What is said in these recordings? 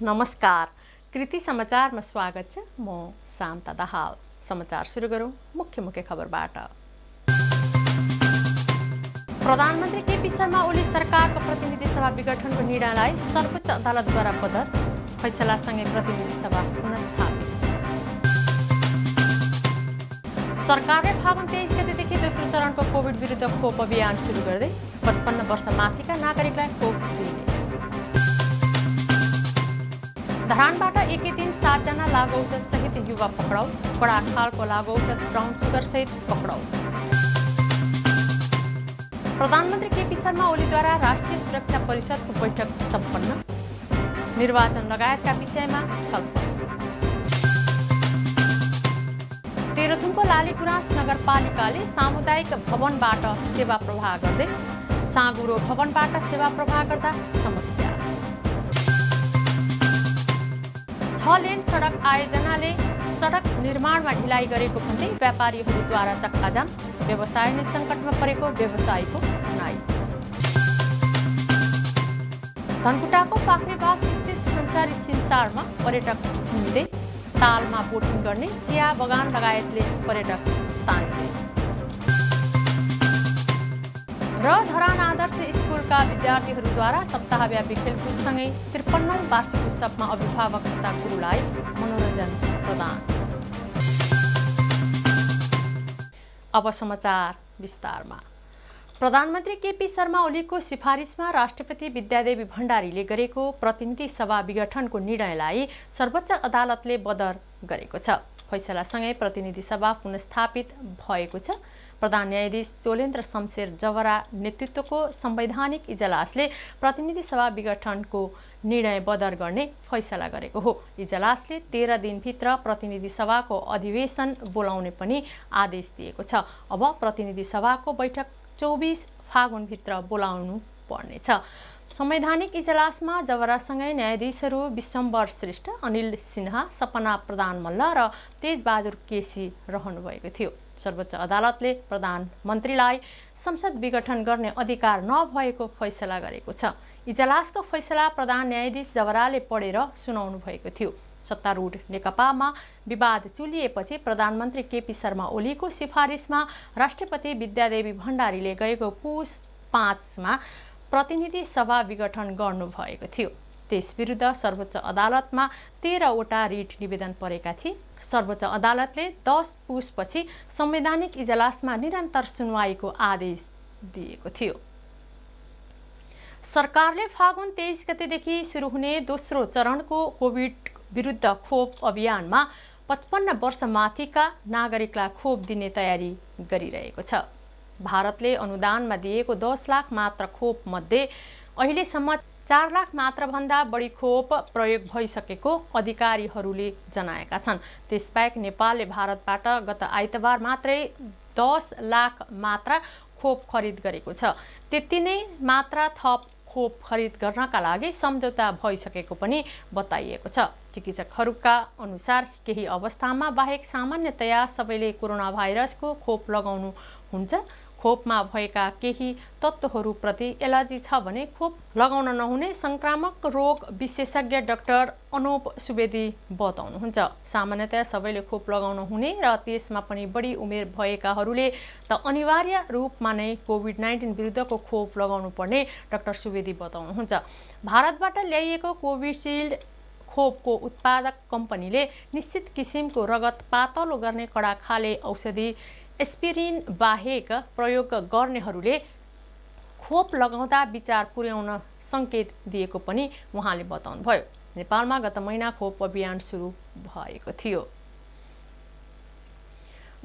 नमस्कार, कृति समाचारमा स्वागत छ। म शान्ता दाहाल। समाचार सुरु गरौँ मुख्य खबरबाट। प्रधानमन्त्री केपी शर्मा ओली सरकारको प्रतिनिधि सभा विघटनको निर्णयलाई सर्वोच्च अदालतद्वारा बदर, फैसलासँगै प्रतिनिधि सभा पुनस्थापित। सरकारले फागुन 23 गतेदेखि दोस्रो चरणको कोभिड विरुद्ध खोप अभियान सुरु गर्दै 55 वर्ष माथिका नागरिकलाई खोप दिने। धरानबाट एकै दिन 7 जना लागु औषध सहित युवा पक्राउ, कडा खालको लागु औषध ब्राउन सुगर सहित पक्राउ। प्रधानमन्त्री केपी शर्मा ओलीद्वारा राष्ट्रिय सुरक्षा परिषदको बैठक सम्पन्न, निर्वाचन लगायतका विषयमा छलफल। तेह्रथुमको लालीगुराँस नगरपालिकाले सामुदायिक भवनबाट सेवा प्रवाह गर्दै साँगुरो भवनबाट सेवा प्रवाह गर्दा समस्या। 6 लेन सडक आयोजनाले सडक निर्माणमा ढिलाइ गरेको भन्दै व्यापारीहरूद्वारा चक्काजाम, व्यवसाय नै सङ्कटमा परेको व्यवसायीको भनाइ। धनकुटाको पाख्रेबास स्थित संसारी सिमसारमा पर्यटक झुमिँदै तालमा बोटिङ गर्ने चिया बगान लगायतले पर्यटक तानिँदै। र धरान आदर्श स्कुलका विद्यार्थीहरूद्वारा सप्ताहव्यापी खेलकुदसँगै 53औं वार्षिक उत्सवमा अभिभावक तथा गुरुलाई मनोरञ्जन प्रदान। अब समाचार विस्तारमा। प्रधानमन्त्री केपी शर्मा ओलीको सिफारिसमा राष्ट्रपति विद्यादेवी भण्डारीले गरेको प्रतिनिधि सभा विघटनको निर्णयलाई सर्वोच्च अदालतले बदर गरेको छ। फैसलासँगै प्रतिनिधि सभा पुनस्थापित भएको छ। प्रधान न्यायाधीश चोलेन्द्र शमशेर जवरा नेतृत्वको संवैधानिक इजलासले प्रतिनिधि सभा विघटनको निर्णय बदर गर्ने फैसला गरेको हो। इजलासले 13 दिनभित्र प्रतिनिधि सभाको अधिवेशन बोलाउने पनि आदेश दिएको छ। अब प्रतिनिधि सभाको बैठक 24 फागुनभित्र बोलाउनु पर्नेछ। संवैधानिक इजलासमा जवरासँगै न्यायाधीशहरू विश्वम्भर श्रेष्ठ, अनिल सिन्हा, सपना प्रधान मल्ल र तेजबहादुर केसी रहनुभएको थियो। सर्वोच्च अदालतले प्रधानमन्त्रीलाई संसद विघटन गर्ने अधिकार नभएको फैसला गरेको छ। इजलासको फैसला प्रधान न्यायाधीश जवराले पढेर सुनाउनु भएको थियो। सत्तारूढ नेकपामा विवाद चुलिएपछि प्रधानमन्त्री केपी शर्मा ओलीको सिफारिसमा राष्ट्रपति विद्यादेवी भण्डारीले गएको पुस 5 मा प्रतिनिधि सभा विघटन गर्नुभएको थियो। त्यसविरुद्ध सर्वोच्च अदालतमा 13 वटा रिट निवेदन परेका थिए। सर्वोच्च अदालतले 10 पुसपछि संवैधानिक इजलासमा निरन्तर सुनवाईको आदेश दिएको थियो। सरकारले फागुन 23 गतेदेखि सुरु हुने दोस्रो चरणको कोभिड विरुद्ध खोप अभियानमा 55 वर्ष माथिका नागरिकलाई खोप दिने तयारी गरिरहेको छ। भारतले अनुदानमा दिएको 10 लाख मात्र खोप मध्ये अहिलेसम्म 4 लाख मात्र भन्दा बढी खोप प्रयोग भइसकेको अधिकारीहरूले जनाएका छन्। त्यसबाहेक नेपालले भारतबाट गत आइतबार मात्रै 10 लाख मात्रा खोप खरिद गरेको छ। त्यति नै मात्रा थप खोप खरिद गर्नका लागि सम्झौता भइसकेको पनि बताइएको छ। चिकित्सकहरूका अनुसार केही अवस्थामा बाहेक सामान्यतया सबैले कोरोना भाइरसको खोप लगाउनु हुन्छ। खोपमा भएका केही तत्त्वहरूप्रति एलर्जी छ भने खोप लगाउन नहुने संक्रामक रोग विशेषज्ञ डाक्टर अनुप सुवेदी बताउनुहुन्छ। सामान्यतया सबैले खोप लगाउन हुने र त्यसमा पनि बढी उमेर भएकाहरूले त अनिवार्य रूपमा नै कोभिड-19 विरुद्धको खोप लगाउनु पर्ने डाक्टर सुवेदी बताउनुहुन्छ। भारतबाट ल्याइएको कोभिसिल्ड खोपको उत्पादक कम्पनीले निश्चित किसिमको रगत पातलो गर्ने कडा खाले औषधि एस्पिरिन बाहेक प्रयोग गर्नेहरूले खोप लगाउँदा विचार पुर्याउन सङ्केत दिएको पनि उहाँले बताउनुभयो। नेपालमा गत महिना खोप अभियान सुरु भएको थियो।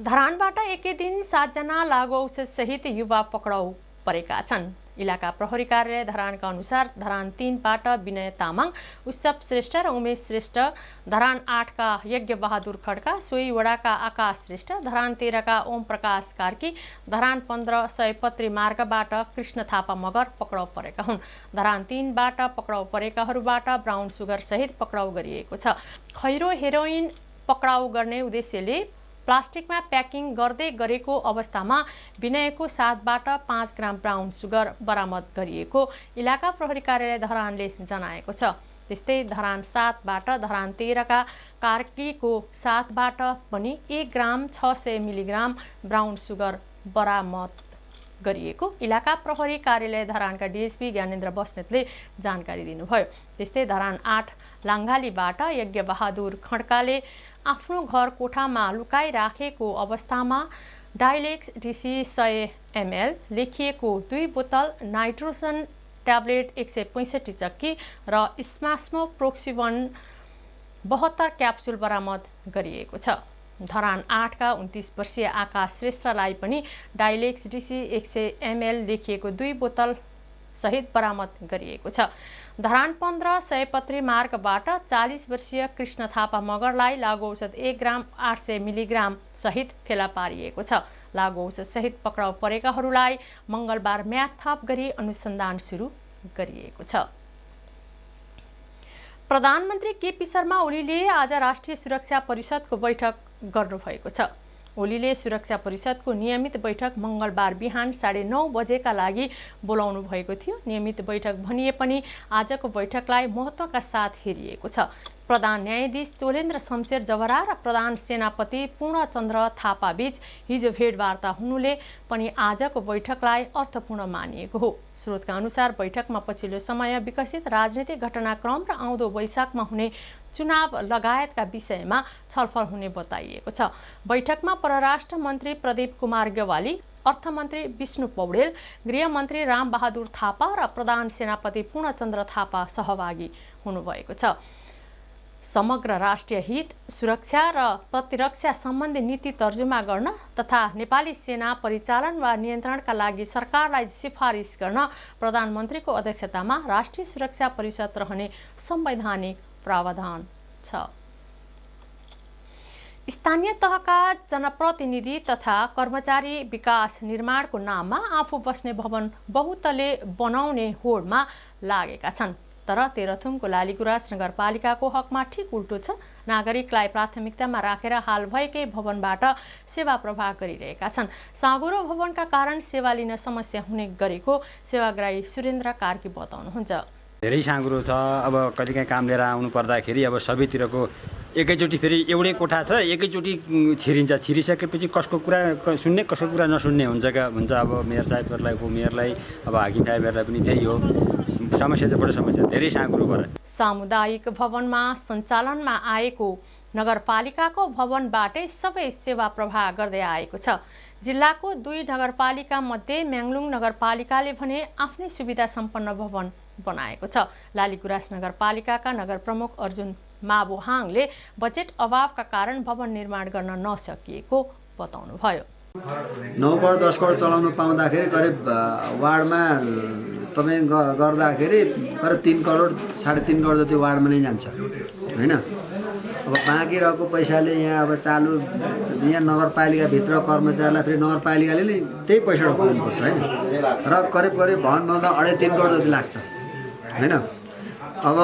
धरानबाट एकै दिन 7 जना लागु औषध सहित युवा पक्राउ परेका छन्। इलाका प्रहरी कार्यालय धरानका अनुसार धरान 3 बाट विनय तामाङ, उत्सव श्रेष्ठ र उमेश श्रेष्ठ, धरान 8 का यज्ञ बहादुर खड्का, सोही वडाका आकाश श्रेष्ठ, धरान 13 का ओम प्रकाश कार्की, धरान 15 सयपत्री मार्गबाट कृष्ण थापा मगर पक्राउ परेका हुन्। धरान 3 बाट पक्राउ परेकाहरूबाट ब्राउन सुगर सहित पक्राउ गरिएको छ। खैरो हेरोइन पक्राउ गर्ने उद्देश्यले प्लास्टिकमा प्याकिङ गर्दै गरेको अवस्थामा विनयको साथबाट 5 ग्राम ब्राउन सुगर बरामद गरिएको इलाका प्रहरी कार्यालय धरानले जनाएको छ। त्यस्तै धरान 7बाट धरान 13का कार्कीको 7बाट पनि 1 ग्राम 600 मिलिग्राम ब्राउन सुगर बरामद गरिएको इलाका प्रहरी कार्यालय धरानका डीएसपी ज्ञानेन्द्र बस्नेतले जानकारी दिनुभयो। त्यस्तै धरान 8 लाङ्गालीबाट यज्ञबहादुर खड्काले आफ्नो घर कोठामा लुकाइराखेको अवस्थामा डाइलेक्स DC 100 ml लेखिएको 2 बोतल नाइट्रोजन ट्याब्लेट 165 चक्की र स्मास्मोप्रोक्सिवन 72 क्याप्सुल बरामद गरिएको छ। धरान 8का 29 वर्षीय आकाश श्रेष्ठलाई पनि डाइलेक्स DC 100 ml लेखिएको 2 बोतल सहित बरामद गरिएको छ। धरान 15 सयपत्री मार्गबाट 40 वर्षीय कृष्ण थापा मगरलाई लागु औषध 1 ग्राम 800 मिलिग्राम सहित फेला पारिएको छ। लागु औषध सहित पक्राउ परेकाहरूलाई मंगलबार म्याद थप गरी अनुसन्धान सुरु गरिएको छ। प्रधानमन्त्री केपी शर्मा ओलीले आज राष्ट्रिय सुरक्षा परिषदको बैठक गर्नुभएको छ। ओलीले सुरक्षा परिषदको नियमित बैठक मंगलबार बिहान 9:30 बजेका लागि बोलाउनु भएको थियो। नियमित बैठक भनिए पनि आजको बैठकलाई महत्त्वका साथ हेरिएको छ। प्रधान न्यायाधीश तोलेन्द्र शमशेर जवरा र प्रधान सेनापति पूर्णचन्द्र थापा बीच हिजो भेटवार्ता हुनुले पनि आजको बैठकलाई अर्थपूर्ण मानिएको हो। स्रोतका अनुसार बैठकमा पछिल्लो समय विकसित राजनीतिक घटनाक्रम र आउँदो वैशाखमा हुने चुनाव लगायतका विषयमा छलफल हुने बताइएको छ। बैठकमा परराष्ट्र मन्त्री प्रदीप कुमार गेवाली, अर्थमन्त्री विष्णु पौडेल, गृहमन्त्री रामबहादुर थापा र प्रधान सेनापति पूर्णचन्द्र थापा सहभागी हुनुभएको छ। समग्र राष्ट्रिय हित, सुरक्षा र प्रतिरक्षा सम्बन्धी नीति तर्जुमा गर्न तथा नेपाली सेना परिचालन वा नियन्त्रणका लागि सरकारलाई सिफारिस गर्न प्रधानमन्त्रीको अध्यक्षतामा राष्ट्रिय सुरक्षा परिषद रहने संवैधानिक प्रावधान छ। स्थानीय तहका जनप्रतिनिधि तथा कर्मचारी विकास निर्माणको नाममा आफू बस्ने भवन बहुतले बनाउने होडमा लागेका छन्। तर तेह्रथुमको लालीगुराँस नगरपालिकाको हकमा ठिक उल्टो छ। नागरिकलाई प्राथमिकतामा राखेर हाल भएकै भवनबाट सेवा प्रवाह गरिरहेका छन्। साँगुरो भवनका कारण सेवा लिन समस्या हुने गरेको सेवाग्राही सुरेन्द्र कार्की बताउनुहुन्छ। धेरै साँगुरो छ। अब कहिलेकाहीँ काम लिएर आउनु पर्दाखेरि अब सबैतिरको एकैचोटि फेरि एउटै कोठा छ, एकैचोटि छिरिन्छ। छिरिसकेपछि कसको कुरा सुन्ने कसको कुरा नसुन्ने हुन्छ। अब मेयर साहेबहरूलाई उपमेयरलाई अब हाकिम साहेबहरूलाई पनि त्यही हो समस्या चाहिँ बढी समस्या धेरै साँगुरो भएर। सामुदायिक भवनमा सञ्चालनमा आएको नगरपालिकाको भवनबाटै सबै सेवा प्रवाह गर्दै आएको छ। जिल्लाको 2 नगरपालिका मध्ये म्याङ्लुङ नगरपालिकाले भने आफ्नै सुविधा सम्पन्न भवन बनाएको छ। लालीगुराँस नगरपालिकाका नगर प्रमुख अर्जुन माबोहाङले बजेट अभावका कारण भवन निर्माण गर्न नसकिएको बताउनुभयो। 9 करोड 10 करोड चलाउनु पाउँदाखेरि करिब वार्डमा तपाईँ गर्दाखेरि करिब 3 करोड 3.5 करोड जति वार्डमा नै जान्छ हैन। अब बाँकी रहेको पैसाले यहाँ अब चालु यहाँ नगरपालिकाभित्र कर्मचारीलाई फेरि नगरपालिकाले नै त्यही पैसा खुवाउनुपर्छ हैन। र करिब भवन बनाउँदा 2.5-3 करोड जति लाग्छ हैन। अब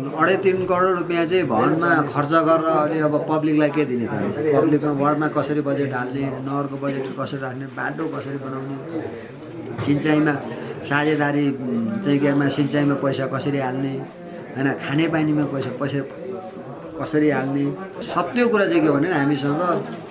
2.5-3 करोड रुपियाँ चाहिँ भवनमा खर्च गरेर अनि अब पब्लिकलाई के दिने त? पब्लिकमा वार्डमा कसरी बजेट हाल्ने, नगरको बजेट कसरी राख्ने, बाटो कसरी बनाउने, सिँचाइमा साझेदारी चाहिँ केमा सिँचाइमा पैसा कसरी हाल्ने हैन, खानेपानीमा पैसा कसरी हाल्ने, सत्य कुरा चाहिँ के भने हामीसँग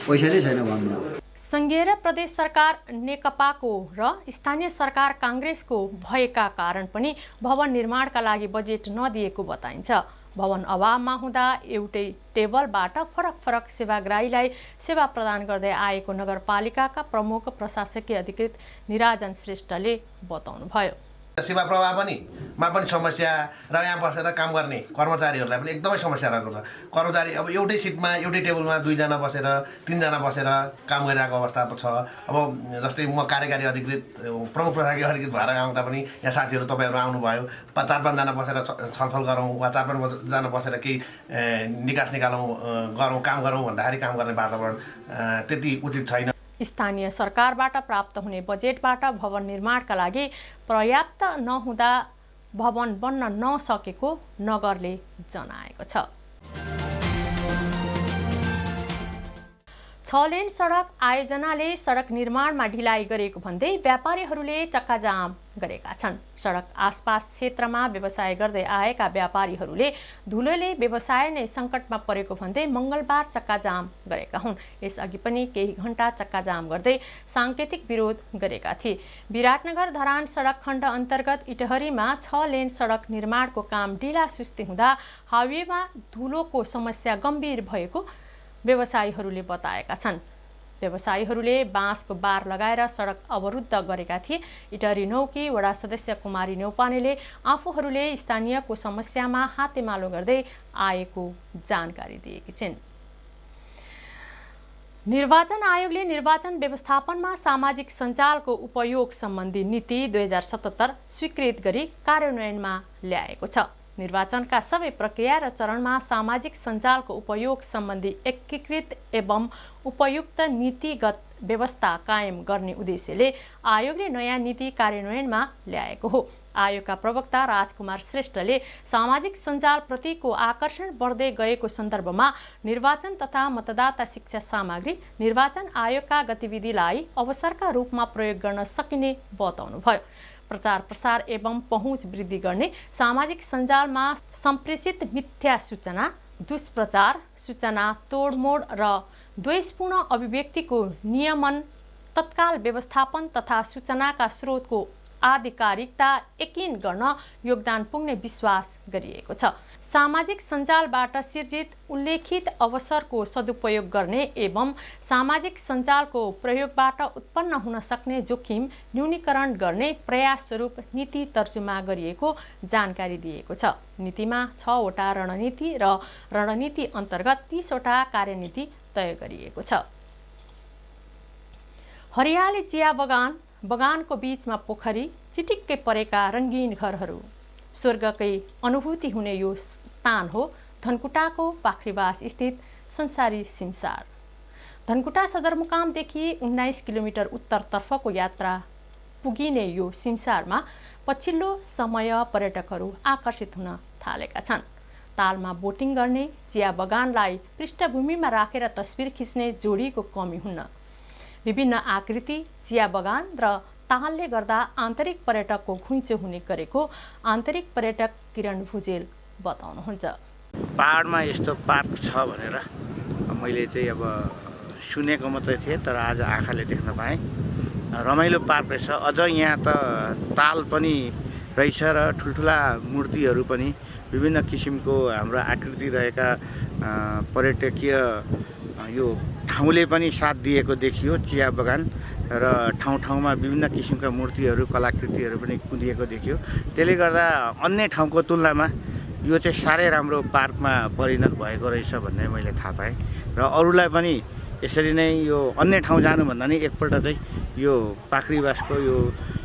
पैसा नै छैन भन्नु। संघीय र प्रदेश सरकार नेकपाको र स्थानीय सरकार कांग्रेसको भएका कारण पनि भवन निर्माणका लागि बजेट नदिएको बताइन्छ। भवन अभावमा हुँदा एउटै टेबलबाट फरक सेवाग्राहीलाई सेवा प्रदान गर्दै आएको नगरपालिकाका प्रमुख प्रशासकीय अधिकृत निराजन श्रेष्ठले बताउनुभयो। सेवा प्रवाह पनि समस्या र यहाँ बसेर काम गर्ने कर्मचारीहरूलाई पनि एकदमै समस्या रहेको छ। कर्मचारी अब एउटै सिटमा एउटै टेबलमा 2 जना बसेर 3 जना बसेर काम गरिरहेको अवस्था छ। अब जस्तै म कार्यकारी अधिकृत प्रमुख प्रशासकीय अधिकृत भएर आउँदा पनि यहाँ साथीहरू तपाईँहरू आउनुभयो, 4-5 जना बसेर छलफल गरौँ वा 4-5 जना बसेर केही निकास गरौँ काम गरौँ भन्दाखेरि काम गर्ने वातावरण त्यति उचित छैन। स्थानीय सरकारबाट प्राप्त हुने बजेटबाट भवन निर्माणका लागि पर्याप्त नहुँदा भवन बन्न नसकेको नगरले जनाएको छ। 6 लेन सडक आयोजनाले सडक निर्माणमा ढिलाइ गरेको भन्दै व्यापारीहरूले चक्काजाम गरेका छन्। सडक आसपास क्षेत्रमा व्यवसाय गर्दै आएका व्यापारीहरूले धुलोले व्यवसाय नै सङ्कटमा परेको भन्दै मङ्गलबार चक्काजाम गरेका हुन्। यसअघि पनि केही घण्टा चक्काजाम गर्दै साङ्केतिक विरोध गरेका थिए। विराटनगर धरान सडक खण्ड अन्तर्गत इटहरीमा 6 लेन सडक निर्माणको काम ढिला सुस्ती हुँदा हाइवेमा धुलोको समस्या गम्भीर भएको व्यवसायीहरूले बताएका छन्। व्यवसायीहरूले बाँसको बार लगाएर सडक अवरुद्ध गरेका थिए। इटहरी 9 की वडा सदस्य कुमारी न्यौपानेले आफूहरूले स्थानीयको समस्यामा हातेमालो गर्दै आएको जानकारी दिएकी छिन्। निर्वाचन आयोगले निर्वाचन व्यवस्थापनमा सामाजिक सञ्जालको उपयोग सम्बन्धी नीति 2077 स्वीकृत गरी कार्यान्वयनमा ल्याएको छ। निर्वाचनका सबै प्रक्रिया र चरणमा सामाजिक सञ्जालको उपयोग सम्बन्धी एकीकृत एवं उपयुक्त नीतिगत व्यवस्था कायम गर्ने उद्देश्यले आयोगले नयाँ नीति कार्यान्वयनमा ल्याएको हो। आयोगका प्रवक्ता राजकुमार श्रेष्ठले सामाजिक सञ्जालप्रतिको आकर्षण बढ्दै गएको सन्दर्भमा निर्वाचन तथा मतदाता शिक्षा सामग्री निर्वाचन आयोगका गतिविधिलाई अवसरका रूपमा प्रयोग गर्न सकिने बताउनुभयो। प्रचार प्रसार एवं पहुँच वृद्धि गर्ने सामाजिक सञ्जालमा सम्प्रेषित मिथ्या सूचना, दुष्प्रचार, सूचना तोडमोड र द्वेषपूर्ण अभिव्यक्तिको नियमन, तत्काल व्यवस्थापन तथा सूचनाका स्रोतको आधिकारिकता यकिन गर्न योगदान पुग्ने विश्वास गरिएको छ। सामाजिक सञ्जालबाट सिर्जित उल्लेखित अवसरको सदुपयोग गर्ने एवं सामाजिक सञ्जालको प्रयोगबाट उत्पन्न हुन सक्ने जोखिम न्यूनीकरण गर्ने प्रयास स्वरूप नीति तर्जुमा गरिएको जानकारी दिएको छ। नीतिमा 6 वटा रणनीति र रणनीति अन्तर्गत 30 वटा कार्यनीति तय गरिएको छ। हरियाली चिया बगान, बगानको बीचमा पोखरी, चिटिक्कै परेका रङ्गीन घरहरू, स्वर्गकै अनुभूति हुने यो स्थान हो धनकुटाको पाखरीबास स्थित संसारी सिमसार। धनकुटा सदरमुकामदेखि 19 किलोमिटर उत्तरतर्फको यात्रा पुगिने यो सिमसारमा पछिल्लो समय पर्यटकहरू आकर्षित हुन थालेका छन्। तालमा बोटिङ गर्ने, चिया बगानलाई पृष्ठभूमिमा राखेर तस्बिर खिच्ने जोडीको कमी हुन्न। विभिन्न आकृति चिया बगान र तालले गर्दा आन्तरिक पर्यटकको घुइँचो हुने गरेको आन्तरिक पर्यटक किरण भुजेल बताउनुहुन्छ। पहाडमा यस्तो पार्क छ भनेर मैले चाहिँ अब सुनेको मात्रै थिएँ, तर आज आँखाले देख्न पाएँ। रमाइलो पार्क रहेछ। अझ यहाँ त ताल पनि रहेछ र ठुल्ठुला मूर्तिहरू पनि विभिन्न किसिमको हाम्रो आकृति रहेका पर्यटकीय यो ठाउँले पनि साथ दिएको देखियो। चिया बगान र ठाउँ ठाउँमा विभिन्न किसिमका मूर्तिहरू कलाकृतिहरू पनि कुदिएको देखियो। त्यसले गर्दा अन्य ठाउँको तुलनामा यो चाहिँ साह्रै राम्रो पार्कमा परिणत भएको रहेछ भन्ने मैले थाहा पाएँ र अरूलाई पनि यसरी नै यो अन्य ठाउँ जानुभन्दा नि एकपल्ट चाहिँ यो पाखरीबासको यो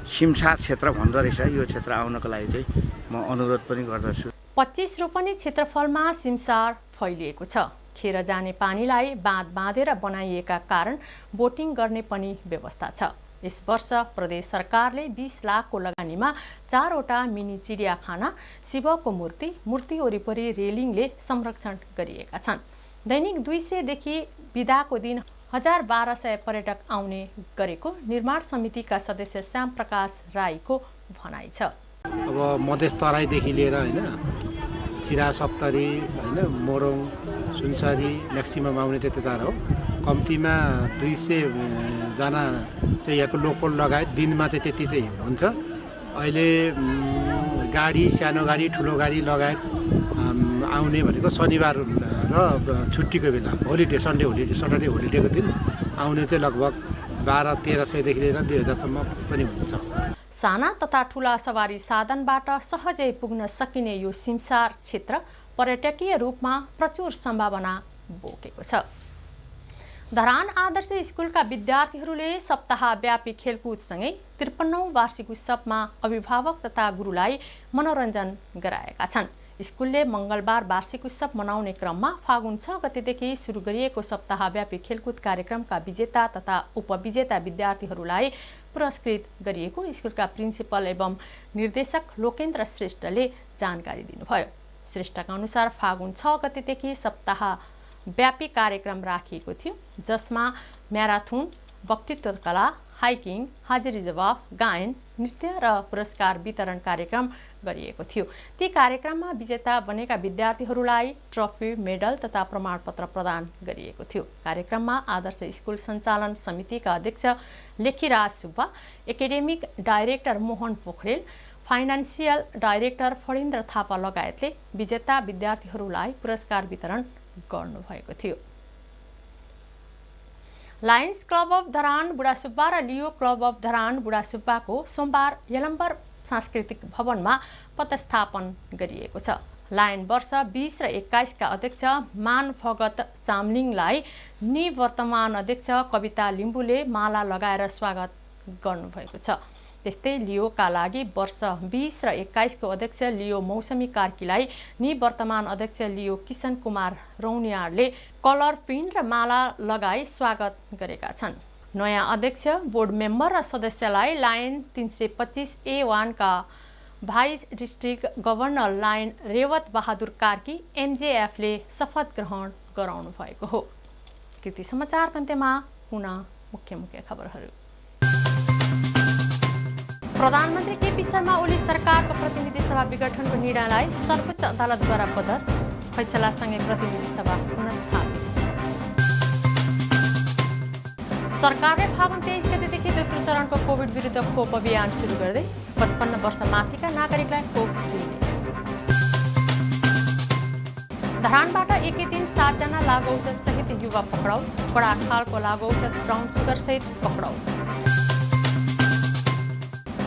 सिमसार क्षेत्र भन्दो रहेछ, यो क्षेत्र आउनको लागि चाहिँ म अनुरोध पनि गर्दछु। 25 रोपनी क्षेत्रफलमा सिमसार फैलिएको छ। खेर जाने पानीलाई बाँध बाँधेर बनाइएका कारण बोटिङ गर्ने पनि व्यवस्था छ। यस वर्ष प्रदेश सरकारले 20 लाखको लगानीमा 4 वटा मिनी चिडियाखाना, शिवको मूर्ति वरिपरि रेलिङले संरक्षण गरिएका छन्। दैनिक 200 देखि बिदाको दिन 1200 पर्यटक आउने गरेको निर्माण समितिका सदस्य श्याम प्रकाश राईको भनाइ छ। अब मधेस तराईदेखि लिएर होइन सिरा सप्तरी होइन मोरङ सुनसरी म्याक्सिमम आउने चाहिँ त्यता हो। कम्तीमा 200 जना चाहिँ यहाँको लोकल लगायत दिनमा चाहिँ त्यति चाहिँ हुन्छ। अहिले गाडी, सानो गाडी, ठुलो गाडी लगायत आउने भनेको शनिबार र छुट्टीको बेला, होलिडे, सन्डे होलिडे, सटरडे होलिडेको दिन आउने चाहिँ लगभग 1200-1300देखि लिएर 2000सम्म पनि हुनसक्छ। साना तथा ठुला सवारी साधनबाट सहजै पुग्न सकिने यो सिमसार क्षेत्र पर्यटकीय रूपमा प्रचुर सम्भावना बोकेको छ। धरान आदर्श स्कुलका विद्यार्थीहरूले सप्ताहव्यापी खेलकुदसँगै 53औं वार्षिक उत्सवमा अभिभावक तथा गुरुलाई मनोरञ्जन गराएका छन्। स्कुलले मङ्गलबार वार्षिक उत्सव मनाउने क्रममा फागुन 6 गतेदेखि सुरु गरिएको सप्ताहव्यापी खेलकुद कार्यक्रमका विजेता तथा उपविजेता विद्यार्थीहरूलाई पुरस्कृत गरिएको स्कुलका प्रिन्सिपल एवं निर्देशक लोकेन्द्र श्रेष्ठले जानकारी दिनुभयो। श्रेष्ठका अनुसार फागुन 6 गतेदेखि सप्ताहव्यापी कार्यक्रम राखिएको थियो, जसमा म्याराथन, वक्तृत्व कला, हाइकिङ, हाजिरी जवाफ, गायन, नृत्य र पुरस्कार वितरण कार्यक्रम गरिएको थियो। ती कार्यक्रममा विजेता बनेका विद्यार्थीहरूलाई ट्रफी, मेडल तथा प्रमाणपत्र प्रदान गरिएको थियो। कार्यक्रममा आदर्श स्कुल सञ्चालन समितिका अध्यक्ष Lekhiraj Subba, academic director Mohan Pokharel, financial director Phanindra Thapa लगायतले विजेता विद्यार्थीहरूलाई पुरस्कार वितरण गर्नुभएको थियो। Lions Club of Dharan Budhasubba र लियो क्लब अफ धरान बुढासुब्बाको सोमबार यलम्बर सांस्कृतिक भवनमा प्रतिस्थापन गरिएको छ। लायन वर्ष 20 र 21 का अध्यक्ष मान भगत चामलिङलाई निवर्तमान अध्यक्ष कविता लिम्बुले माला लगाएर स्वागत गर्नुभएको छ। त्यस्तै लियोका लागि वर्ष 20 र 21 को अध्यक्ष लियो मौसमी कार्कीलाई निवर्तमान अध्यक्ष लियो किशन कुमार रौनियारले कलर पिन र माला लगाई स्वागत गरेका छन्। नयाँ अध्यक्ष, बोर्ड मेम्बर र सदस्यलाई लायन 325A1 का vice district governor Lion Revat Bahadur Karki MJFले शपथ ग्रहण गराउनु भएको हो। कृति समाचार अन्त्यमा पुनः मुख्य खबरहरू। प्रधानमन्त्री केपी शर्मा ओली सरकारको प्रतिनिधि सभा विघटनको निर्णयलाई सर्वोच्च अदालतद्वारा बदर, फैसलासँगै प्रतिनिधि सभा पुनस्थापित। सरकारले फागुन 23 गतेदेखि दोस्रो चरणको कोभिड विरुद्ध खोप अभियान सुरु गर्दै 55 वर्ष माथिका नागरिकलाई खोप दिने। धरानबाट एकै दिन 7 जना लागु औषध सहित युवा पक्राउ, बडा खालको लागु औषध ब्राउन सुगर सहित पक्राउ।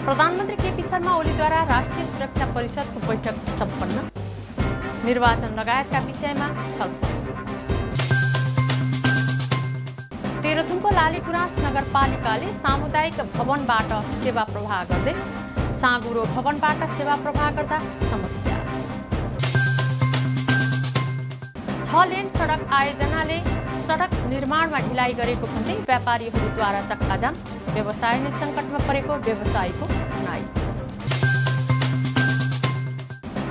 प्रधानमन्त्री केपी शर्मा ओलीद्वारा राष्ट्रिय सुरक्षा परिषदको बैठक सम्पन्न, निर्वाचन लगायतका विषयमा छलफल। तेह्रथुमको लालीगुराँस नगरपालिकाले सामुदायिक भवनबाट सेवा प्रवाह गर्दै साँगुरो भवनबाट सेवा प्रवाह गर्दा समस्या। 6 लेन सडक आयोजनाले सडक निर्माणमा ढिलाइ गरेको भन्दै व्यापारीहरूद्वारा चक्काजाम, व्यवसाय नै सङ्कटमा परेको व्यवसायीको भनाइ।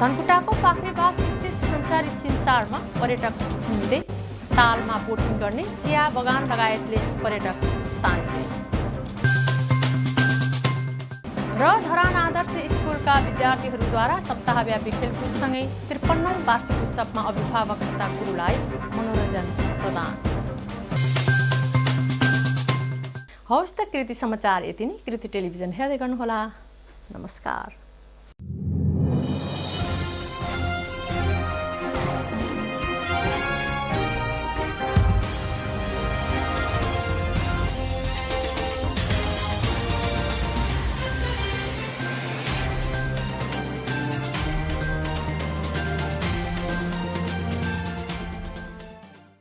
धनकुटाको पाख्रेबास स्थित संसारी सिमसारमा पर्यटक झुमिँदै, तालमा बोटिङ गर्ने, चिया बगान लगायतले पर्यटक तानिँदै। र धरान आदर्श स्कुलका विद्यार्थीहरूद्वारा सप्ताहव्यापी खेलकुदसँगै 53औं वार्षिक उत्सवमा अभिभावक तथा गुरुलाई मनोरञ्जन प्रदान। हवस् त कृति समाचार यति नै। कृति टेलिभिजन हेर्दै गर्नुहोला। नमस्कार।